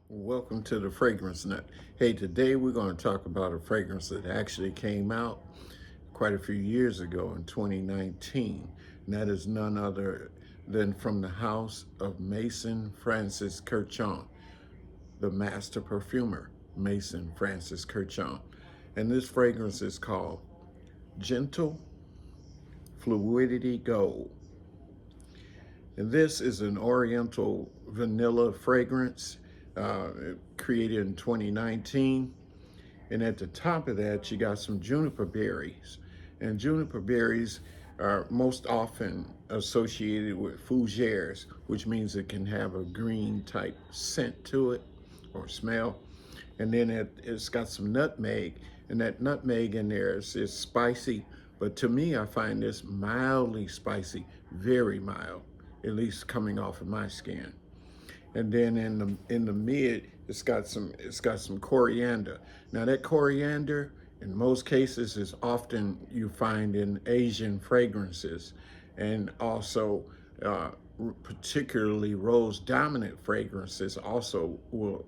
Welcome to the Fragrance Nut. Hey, today we're going to talk about a fragrance that actually came out quite a few years ago in 2019. And that is none other than from the house of Mason Francis Kurkdjian, the master perfumer, Mason Francis Kurkdjian. And this fragrance is called Gentle Fluidity Gold. And this is an Oriental vanilla fragrance uh, created in 2019. And at the top of that, you got some juniper berries. And juniper berries are most often associated with fougères, which means it can have a green type scent to it or smell. And then it's got some nutmeg, and that nutmeg in there is spicy. But to me, I find this mildly spicy, very mild, at least coming off of my skin. And then in the mid, it's got some coriander. Now that coriander, in most cases, is often you find in Asian fragrances, and also uh, particularly rose dominant fragrances also will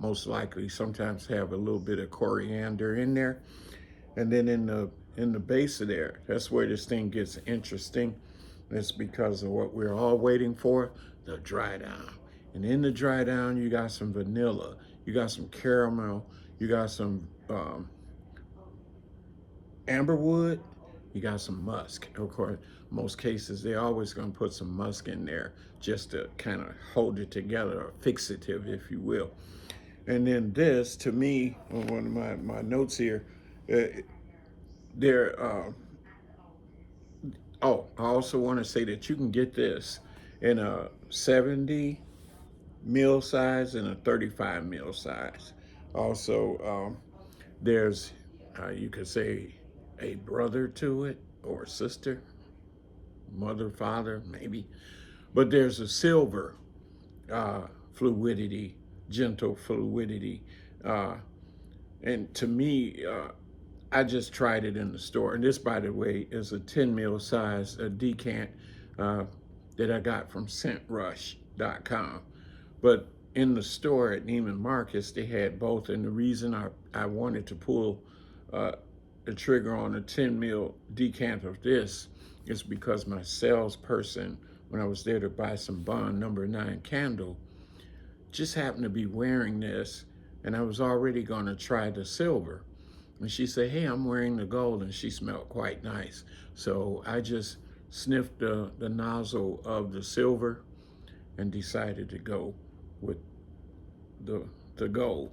most likely sometimes have a little bit of coriander in there. And then in the base of there, that's where this thing gets interesting. It's because of what we're all waiting for, the dry down. And in the dry down, you got some vanilla, you got some caramel, you got some amberwood, you got some musk. Of course, most cases, they're always going to put some musk in there just to kind of hold it together, or fixative, if you will. And then this, to me, on one of my notes here, uh, there, oh, I also want to say that you can get this in a 70 mil size and a 35 mil size. Also, there's, you could say, a brother to it or sister, mother, father, maybe. But there's a silver uh, fluidity, gentle fluidity. Uh, and to me, I just tried it in the store. And this, by the way, is a 10 mil size decant uh, that I got from scentrush.com. But in the store at Neiman Marcus, they had both. And the reason I wanted to pull uh, the trigger on a 10 mil decant of this is because my salesperson, when I was there to buy some Bond number 9 candle, just happened to be wearing this. And I was already going to try the silver. And she said, hey, I'm wearing the gold, and she smelled quite nice. So I just sniffed the nozzle of the silver and decided to go with the gold.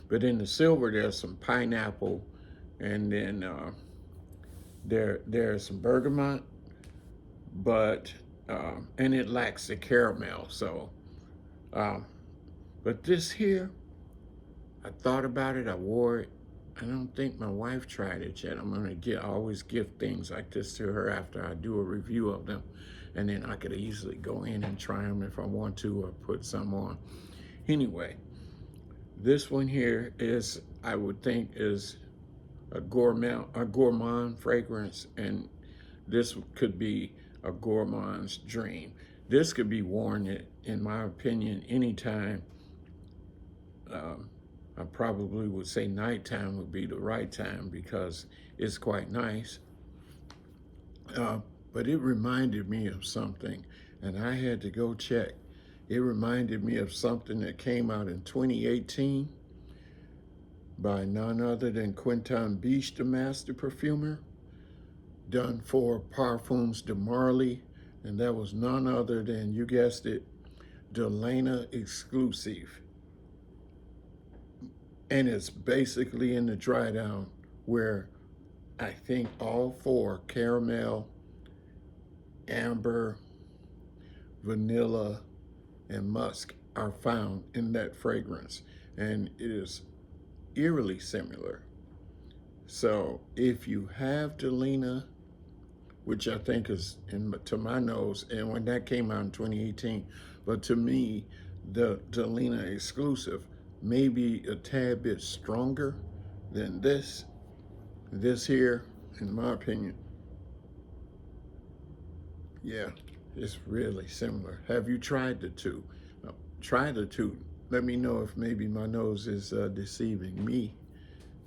But in the silver, there's some pineapple, and then there's some bergamot, but and it lacks the caramel. So, um, but this here, I thought about it. I wore it. I don't think my wife tried it yet. I'm gonna I always give things like this to her after I do a review of them, and then I could easily go in and try them if I want to, or put some on. Anyway, this one here is, I would think, is a gourmand fragrance, and this could be a gourmand's dream. This could be worn, in my opinion, anytime. Um, I probably would say nighttime would be the right time because it's quite nice. Uh, but it reminded me of something, and I had to go check. It reminded me of something that came out in 2018 by none other than Quentin Biche, the master perfumer, done for Parfums de Marly, and that was none other than, you guessed it, Delana exclusive. And it's basically in the dry down where I think all four, caramel, amber, vanilla, and musk, are found in that fragrance. And it is eerily similar. So if you have Delina, which I think is, to my nose, and when that came out in 2018, but to me, the Delina exclusive may be a tad bit stronger than this. This here, in my opinion, yeah, it's really similar. Have you tried the two? Try the two let me know if maybe my nose is deceiving me,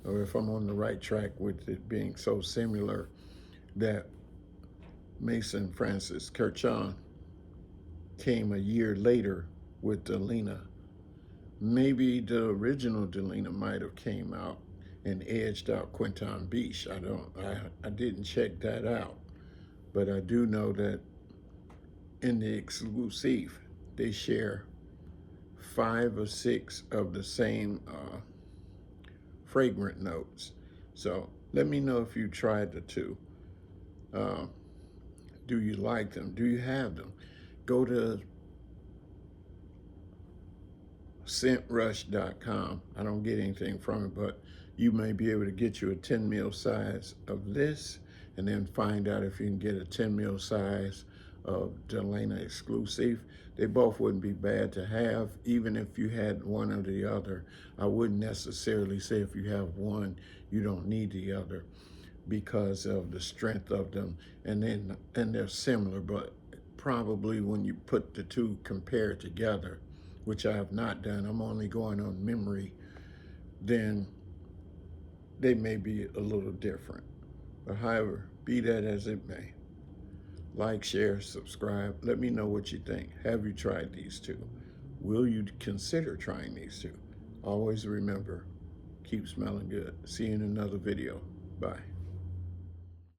or if I'm on the right track with it being so similar that Mason Francis Kirchon came a year later with Delina. Maybe the original Delina might have came out and edged out Quinton Beach. I didn't check that out, but I do know that in the exclusive they share 5 or 6 of the same fragrant notes. So let me know if you tried the two. Uh, do you like them? Do you have them? Go to scentrush.com. I don't get anything from it, but you may be able to get you a 10 ml size of this, and then find out if you can get a 10 ml size of Delana exclusive. They both wouldn't be bad to have, even if you had one or the other. I wouldn't necessarily say if you have one, you don't need the other, because of the strength of them, and they're similar, but probably when you put the two compared together, which I have not done, I'm only going on memory, then they may be a little different. But however, be that as it may, like, share, subscribe. Let me know what you think. Have you tried these two? Will you consider trying these two? Always remember, keep smelling good. See you in another video. Bye.